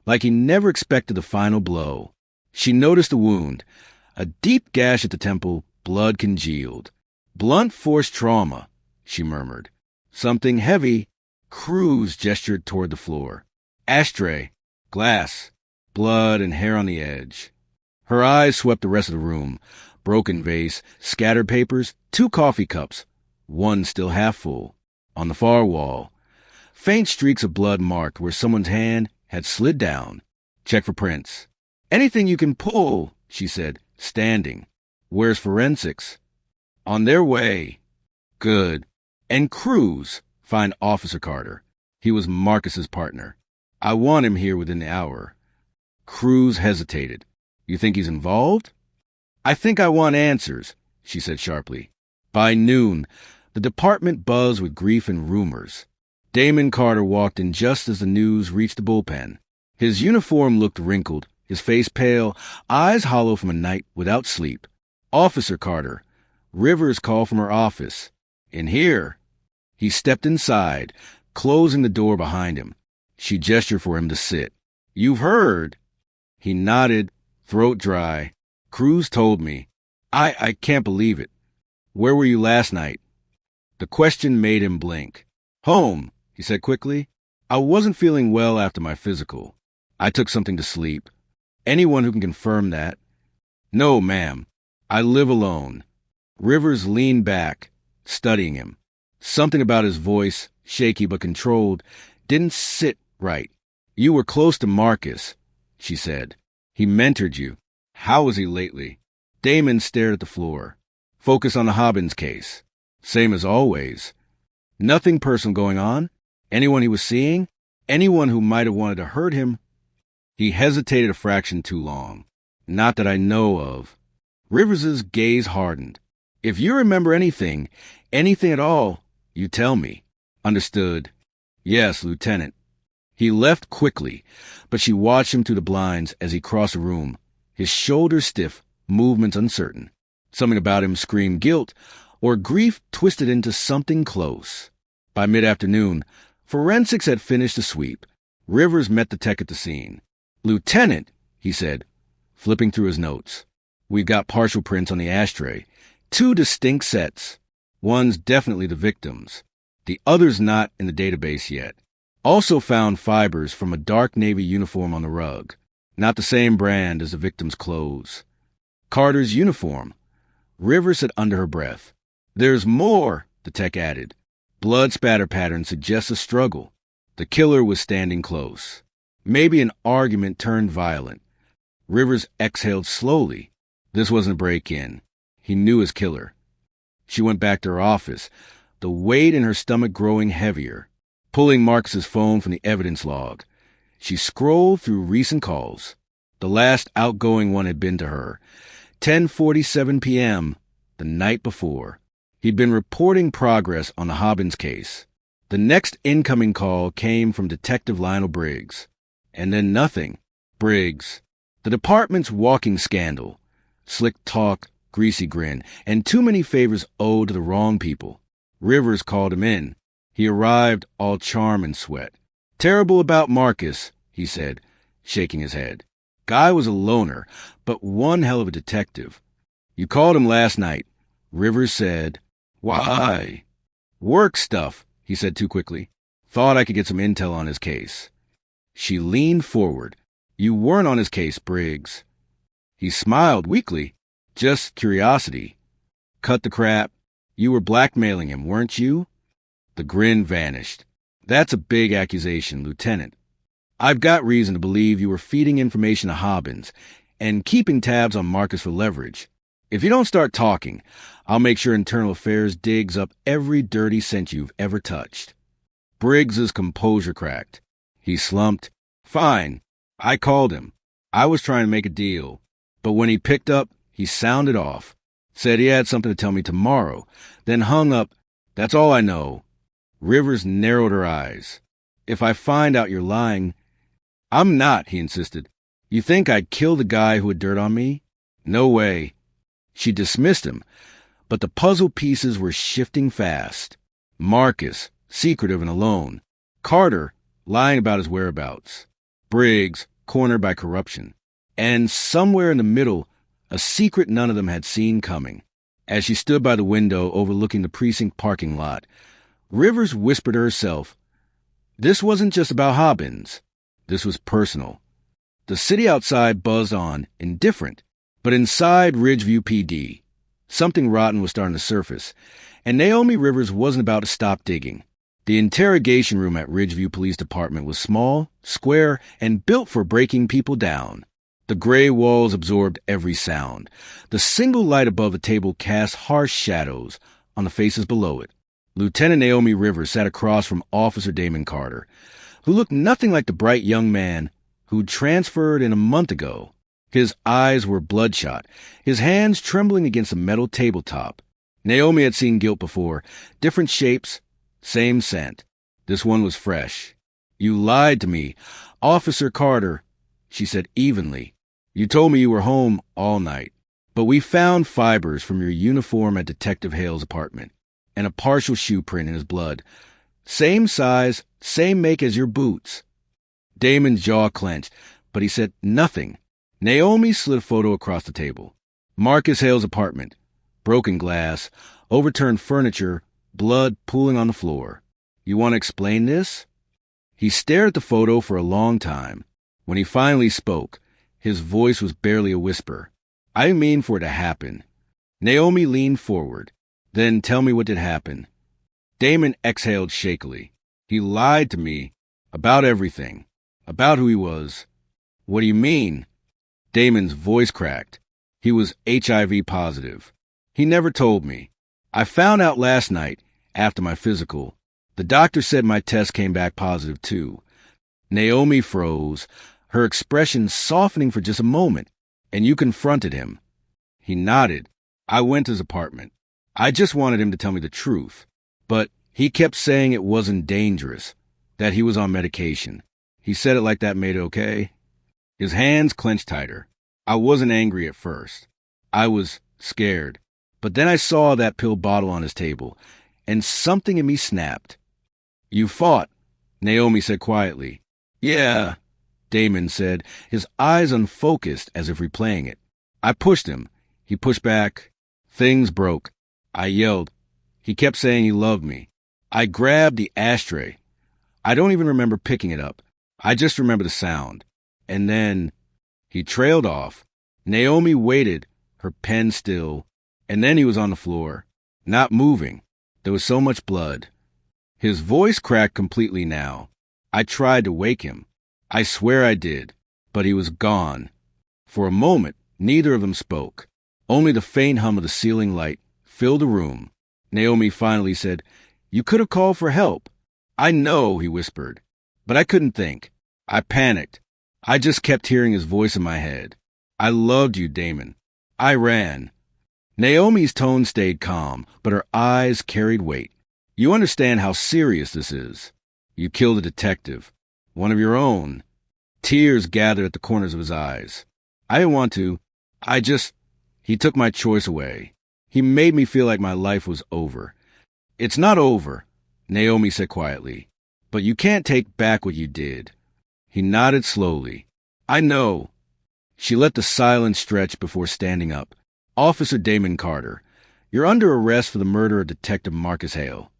like he never expected the final blow. She noticed the wound, a deep gash at the temple, blood congealed. Blunt force trauma, she murmured. Something heavy. Cruz gestured toward the floor. Ashtray, glass, blood and hair on the edge. Her eyes swept the rest of the room. Broken vase, scattered papers, 2 coffee cups, one still half full. On the far wall, faint streaks of blood marked where someone's hand had slid down. Check for prints. Anything you can pull, she said, standing. Where's forensics? On their way. Good. And Cruz, find Officer Carter. He was Marcus's partner. I want him here within the hour. Cruz hesitated. You think he's involved? I think I want answers, she said sharply. By noon, the department buzzed with grief and rumors. Damon Carter walked in just as the news reached the bullpen. His uniform looked wrinkled, his face pale, eyes hollow from a night without sleep. Officer Carter. Rivers called from her office. In here. He stepped inside, closing the door behind him. She gestured for him to sit. You've heard. He nodded, throat dry. Cruz told me. I can't believe it. Where were you last night? The question made him blink. Home, he said quickly. I wasn't feeling well after my physical. I took something to sleep. Anyone who can confirm that. No, ma'am. I live alone. Rivers leaned back, studying him. Something about his voice, shaky but controlled, didn't sit right. You were close to Marcus, she said. He mentored you. How was he lately? Damon stared at the floor. Focus on the Hobbins case. Same as always. Nothing personal going on? Anyone he was seeing? Anyone who might have wanted to hurt him? He hesitated a fraction too long. Not that I know of. Rivers's gaze hardened. If you remember anything at all, you tell me. Understood. Yes, Lieutenant. He left quickly, but she watched him through the blinds as he crossed the room, his shoulders stiff, movements uncertain. Something about him screamed guilt, or grief twisted into something close. By mid-afternoon, forensics had finished the sweep. Rivers met the tech at the scene. Lieutenant, he said, flipping through his notes. We've got partial prints on the ashtray. 2 distinct sets. One's definitely the victim's. The other's not in the database yet. Also found fibers from a dark navy uniform on the rug. Not the same brand as the victim's clothes. Carter's uniform. Rivers said under her breath. There's more, the tech added. Blood spatter pattern suggests a struggle. The killer was standing close. Maybe an argument turned violent. Rivers exhaled slowly. This wasn't a break-in. He knew his killer. She went back to her office, the weight in her stomach growing heavier, pulling Marcus's phone from the evidence log. She scrolled through recent calls. The last outgoing one had been to her. 10:47 p.m., the night before. He'd been reporting progress on the Hobbins case. The next incoming call came from Detective Lionel Briggs. And then nothing. Briggs. The department's walking scandal. Slick talk, greasy grin, and too many favors owed to the wrong people. Rivers called him in. He arrived all charm and sweat. Terrible about Marcus, he said, shaking his head. Guy was a loner, but one hell of a detective. You called him last night. Rivers said, Why? Work stuff, he said too quickly. Thought I could get some intel on his case. She leaned forward. You weren't on his case, Briggs. He smiled weakly. Just curiosity. Cut the crap. You were blackmailing him, weren't you? The grin vanished. That's a big accusation, Lieutenant. I've got reason to believe you were feeding information to Hobbins and keeping tabs on Marcus for leverage. If you don't start talking, I'll make sure Internal Affairs digs up every dirty cent you've ever touched. Briggs's composure cracked. He slumped. Fine. I called him. I was trying to make a deal. But when he picked up, he sounded off. Said he had something to tell me tomorrow. Then hung up. That's all I know. Rivers narrowed her eyes. If I find out you're lying... I'm not, he insisted. You think I'd kill the guy who had dirt on me? No way. She dismissed him, but the puzzle pieces were shifting fast. Marcus, secretive and alone. Carter, lying about his whereabouts. Briggs, cornered by corruption. And somewhere in the middle, a secret none of them had seen coming. As she stood by the window overlooking the precinct parking lot, Rivers whispered to herself, this wasn't just about Hobbins. This was personal. The city outside buzzed on, indifferent, but inside Ridgeview PD, something rotten was starting to surface, and Naomi Rivers wasn't about to stop digging. The interrogation room at Ridgeview Police Department was small, square, and built for breaking people down. The gray walls absorbed every sound. The single light above the table cast harsh shadows on the faces below it. Lieutenant Naomi Rivers sat across from Officer Damon Carter, who looked nothing like the bright young man who'd transferred in a month ago. His eyes were bloodshot, his hands trembling against a metal tabletop. Naomi had seen guilt before, different shapes, same scent. This one was fresh. You lied to me, Officer Carter, she said evenly. You told me you were home all night, but we found fibers from your uniform at Detective Hale's apartment, and a partial shoe print in his blood. Same size, same make as your boots. Damon's jaw clenched, but he said nothing. Naomi slid a photo across the table. Marcus Hale's apartment. Broken glass, overturned furniture, blood pooling on the floor. You want to explain this? He stared at the photo for a long time. When he finally spoke, his voice was barely a whisper. I mean for it to happen. Naomi leaned forward. Then tell me what did happen. Damon exhaled shakily. He lied to me about everything, about who he was. What do you mean? Damon's voice cracked. He was HIV positive. He never told me. I found out last night, after my physical. The doctor said my test came back positive too. Naomi froze, her expression softening for just a moment, and you confronted him. He nodded. I went to his apartment. I just wanted him to tell me the truth. But he kept saying it wasn't dangerous, that he was on medication. He said it like that made it okay. His hands clenched tighter. I wasn't angry at first. I was scared. But then I saw that pill bottle on his table, and something in me snapped. You fought, Naomi said quietly. Yeah, Damon said, his eyes unfocused as if replaying it. I pushed him. He pushed back. Things broke. I yelled. He kept saying he loved me. I grabbed the ashtray. I don't even remember picking it up. I just remember the sound. And then he trailed off. Naomi waited, her pen still, and then he was on the floor, not moving. There was so much blood. His voice cracked completely now. I tried to wake him. I swear I did, but he was gone. For a moment, neither of them spoke. Only the faint hum of the ceiling light filled the room. Naomi finally said, You could have called for help. I know, he whispered, but I couldn't think. I panicked. I just kept hearing his voice in my head. I loved you, Damon. I ran. Naomi's tone stayed calm, but her eyes carried weight. You understand how serious this is. You killed a detective. One of your own. Tears gathered at the corners of his eyes. I didn't want to. He took my choice away. He made me feel like my life was over. It's not over, Naomi said quietly, but you can't take back what you did. He nodded slowly. I know. She let the silence stretch before standing up. Officer Damon Carter, you're under arrest for the murder of Detective Marcus Hale.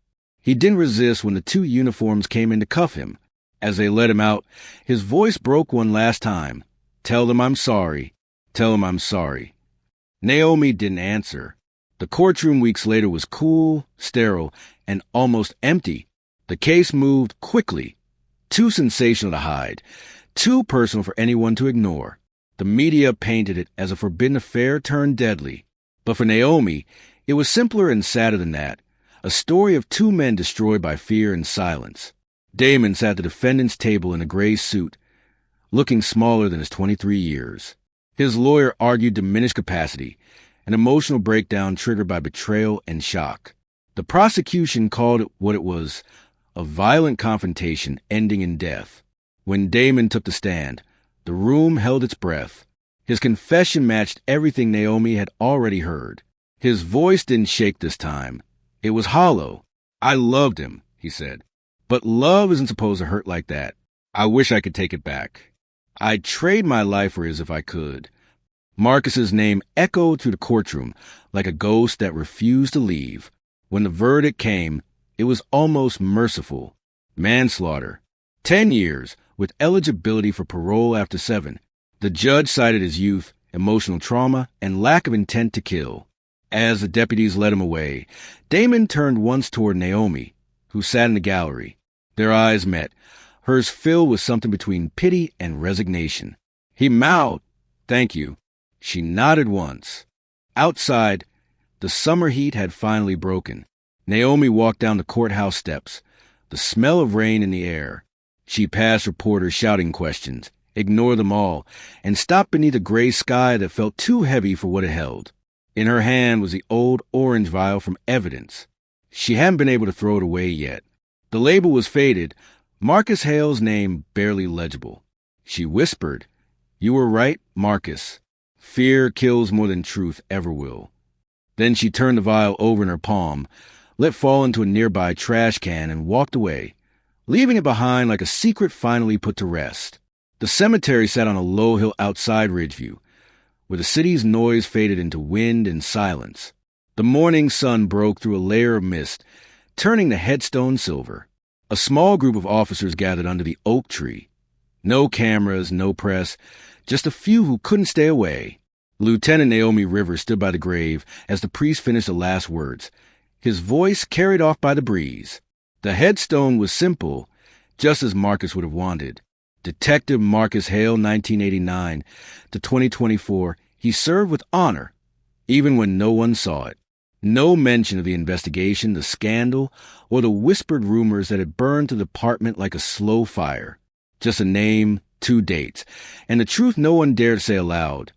He didn't resist when the two uniforms came in to cuff him. As they let him out, his voice broke one last time. Tell them I'm sorry. Tell them I'm sorry. Naomi didn't answer. The courtroom weeks later was cool, sterile, and almost empty. The case moved quickly. Too sensational to hide. Too personal for anyone to ignore. The media painted it as a forbidden affair turned deadly. But for Naomi, it was simpler and sadder than that. A story of two men destroyed by fear and silence. Damon sat at the defendant's table in a gray suit, looking smaller than his 23 years. His lawyer argued diminished capacity, an emotional breakdown triggered by betrayal and shock. The prosecution called it what it was, a violent confrontation ending in death. When Damon took the stand, the room held its breath. His confession matched everything Naomi had already heard. His voice didn't shake this time. It was hollow. "I loved him," he said. "But love isn't supposed to hurt like that. I wish I could take it back. I'd trade my life for his if I could." Marcus's name echoed through the courtroom like a ghost that refused to leave. When the verdict came, it was almost merciful. Manslaughter. 10 years, with eligibility for parole after 7. The judge cited his youth, emotional trauma, and lack of intent to kill. As the deputies led him away, Damon turned once toward Naomi, who sat in the gallery. Their eyes met, hers filled with something between pity and resignation. He mouthed, "Thank you." She nodded once. Outside, the summer heat had finally broken. Naomi walked down the courthouse steps, the smell of rain in the air. She passed reporters shouting questions, ignored them all, and stopped beneath a gray sky that felt too heavy for what it held. In her hand was the old orange vial from evidence. She hadn't been able to throw it away yet. The label was faded, Marcus Hale's name barely legible. She whispered, "You were right, Marcus. Fear kills more than truth ever will." Then she turned the vial over in her palm, let fall into a nearby trash can, and walked away, leaving it behind like a secret finally put to rest. The cemetery sat on a low hill outside Ridgeview, where the city's noise faded into wind and silence. The morning sun broke through a layer of mist, turning the headstone silver. A small group of officers gathered under the oak tree. No cameras, no press, just a few who couldn't stay away. Lieutenant Naomi Rivers stood by the grave as the priest finished the last words, his voice carried off by the breeze. The headstone was simple, just as Marcus would have wanted. Detective Marcus Hale, 1989 to 2024, he served with honor, even when no one saw it. No mention of the investigation, the scandal, or the whispered rumors that had burned through the department like a slow fire. Just a name, 2 dates, and the truth no one dared say aloud,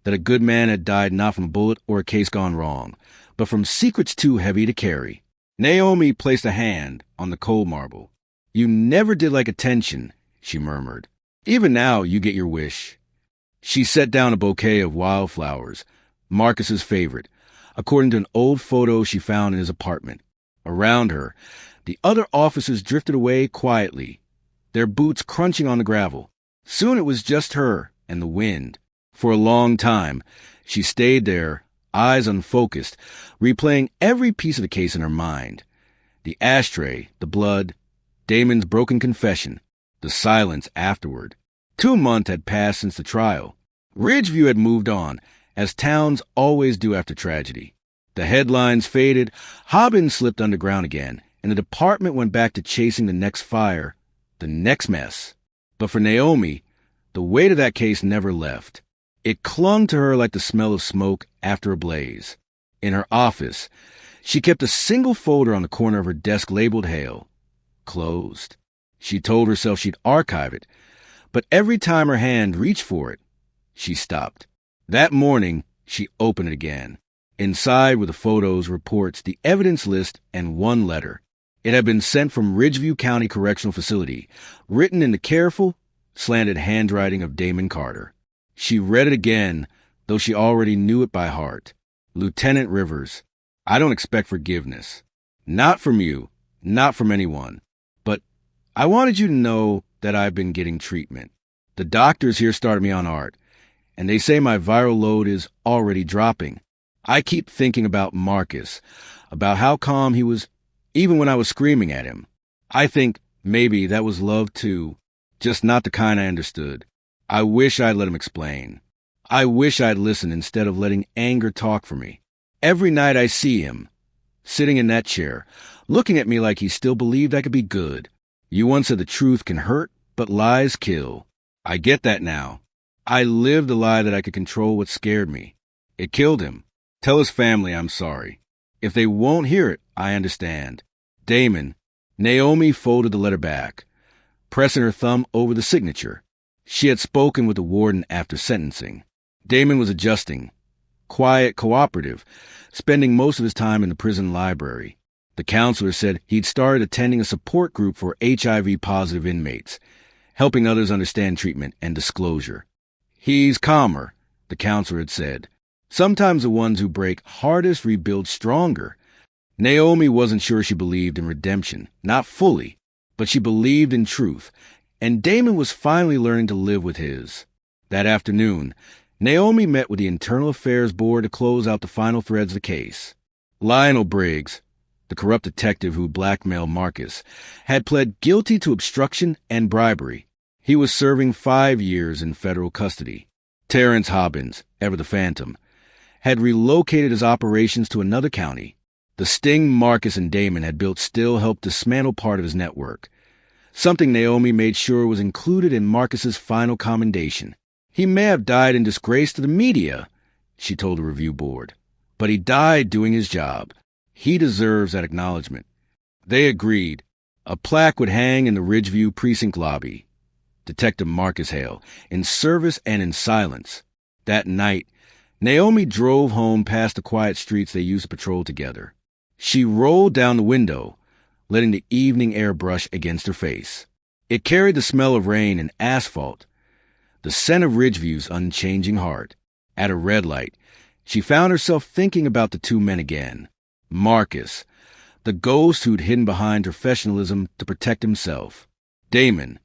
that a good man had died not from a bullet or a case gone wrong, but from secrets too heavy to carry. Naomi placed a hand on the cold marble. "You never did like attention," she murmured. "Even now, you get your wish." She set down a bouquet of wildflowers, Marcus's favorite, according to an old photo she found in his apartment. Around her, the other officers drifted away quietly, their boots crunching on the gravel. Soon it was just her and the wind. For a long time, she stayed there, eyes unfocused, replaying every piece of the case in her mind. The ashtray, the blood, Damon's broken confession, the silence afterward. 2 months had passed since the trial. Ridgeview had moved on, as towns always do after tragedy. The headlines faded, Hobbins slipped underground again, and the department went back to chasing the next fire, the next mess. But for Naomi, the weight of that case never left. It clung to her like the smell of smoke after a blaze. In her office, she kept a single folder on the corner of her desk labeled Hale. Closed. She told herself she'd archive it, but every time her hand reached for it, she stopped. That morning, she opened it again. Inside were the photos, reports, the evidence list, and 1 letter. It had been sent from Ridgeview County Correctional Facility, written in the careful, slanted handwriting of Damon Carter. She read it again, though she already knew it by heart. "Lieutenant Rivers, I don't expect forgiveness. Not from you, not from anyone. But I wanted you to know that I've been getting treatment. The doctors here started me on art, and they say my viral load is already dropping. I keep thinking about Marcus, about how calm he was, even when I was screaming at him. I think maybe that was love too, just not the kind I understood. I wish I'd let him explain. I wish I'd listened instead of letting anger talk for me. Every night I see him, sitting in that chair, looking at me like he still believed I could be good. You once said the truth can hurt, but lies kill. I get that now. I lived a lie that I could control what scared me. It killed him. Tell his family I'm sorry. If they won't hear it, I understand. Damon. Naomi folded the letter back, pressing her thumb over the signature. She had spoken with the warden after sentencing. Damon was adjusting, quiet, cooperative, spending most of his time in the prison library. The counselor said he'd started attending a support group for HIV-positive inmates, helping others understand treatment and disclosure. He's calmer, the counselor had said. Sometimes the ones who break hardest rebuild stronger. Naomi wasn't sure she believed in redemption, not fully, but she believed in truth, and Damon was finally learning to live with his. That afternoon, Naomi met with the Internal Affairs Board to close out the final threads of the case. Lionel Briggs, the corrupt detective who blackmailed Marcus, had pled guilty to obstruction and bribery. He was serving 5 years in federal custody. Terrence Hobbins, ever the Phantom, had relocated his operations to another county. The sting Marcus and Damon had built still helped dismantle part of his network, something Naomi made sure was included in Marcus's final commendation. He may have died in disgrace to the media, she told the review board, but he died doing his job. He deserves that acknowledgement. They agreed. A plaque would hang in the Ridgeview precinct lobby. Detective Marcus Hale, in service and in silence. That night, Naomi drove home past the quiet streets they used to patrol together. She rolled down the window, letting the evening air brush against her face. It carried the smell of rain and asphalt, the scent of Ridgeview's unchanging heart. At a red light, she found herself thinking about the two men again. Marcus, the ghost who'd hidden behind professionalism to protect himself. Damon,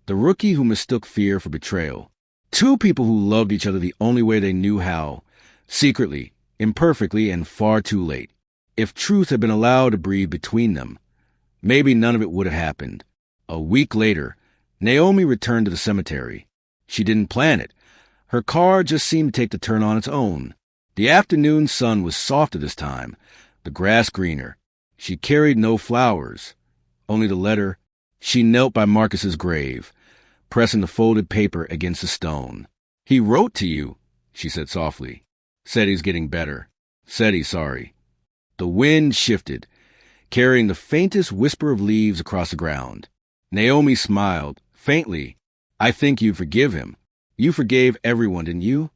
the rookie who mistook fear for betrayal. Two people who loved each other the only way they knew how, secretly, imperfectly, and far too late. If truth had been allowed to breathe between them, maybe none of it would have happened. A week later, Naomi returned to the cemetery. She didn't plan it. Her car just seemed to take the turn on its own. The afternoon sun was softer this time, the grass greener. She carried no flowers, only the letter. She knelt by Marcus's grave, pressing the folded paper against the stone. He wrote to you, she said softly. Said he's getting better. Said he's sorry. The wind shifted, carrying the faintest whisper of leaves across the ground. Naomi smiled, faintly. I think you forgive him. You forgave everyone, didn't you?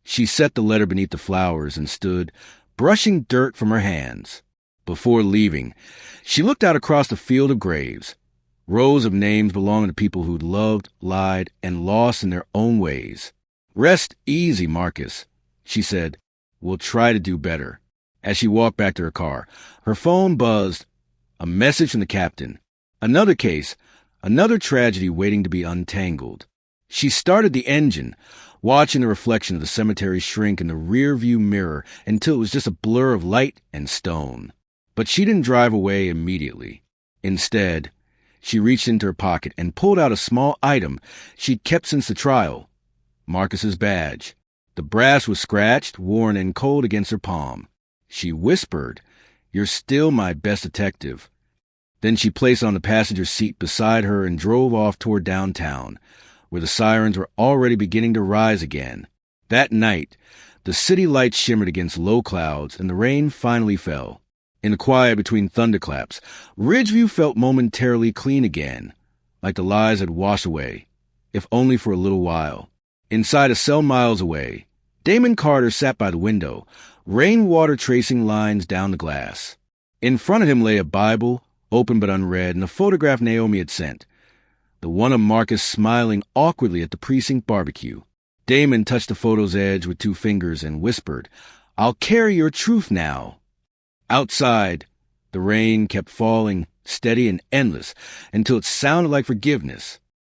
She set the letter beneath the flowers and stood, brushing dirt from her hands. Before leaving, she looked out across the field of graves, rows of names belonging to people who'd loved, lied, and lost in their own ways. Rest easy, Marcus, she said. We'll try to do better. As she walked back to her car, her phone buzzed. A message from the captain. Another case, another tragedy waiting to be untangled. She started the engine, watching the reflection of the cemetery shrink in the rear-view mirror until it was just a blur of light and stone. But she didn't drive away immediately. Instead, she reached into her pocket and pulled out a small item she'd kept since the trial. Marcus's badge. The brass was scratched, worn, and cold against her palm. She whispered, "You're still my best detective." Then she placed on the passenger seat beside her and drove off toward downtown, where the sirens were already beginning to rise again. That night, the city lights shimmered against low clouds and the rain finally fell. In the quiet between thunderclaps, Ridgeview felt momentarily clean again, like the lies had washed away, if only for a little while. Inside a cell miles away, Damon Carter sat by the window, rainwater tracing lines down the glass. In front of him lay a Bible, open but unread, and a photograph Naomi had sent, the one of Marcus smiling awkwardly at the precinct barbecue. Damon touched the photo's edge with 2 fingers and whispered, "I'll carry your truth now." Outside, the rain kept falling, steady and endless, until it sounded like forgiveness.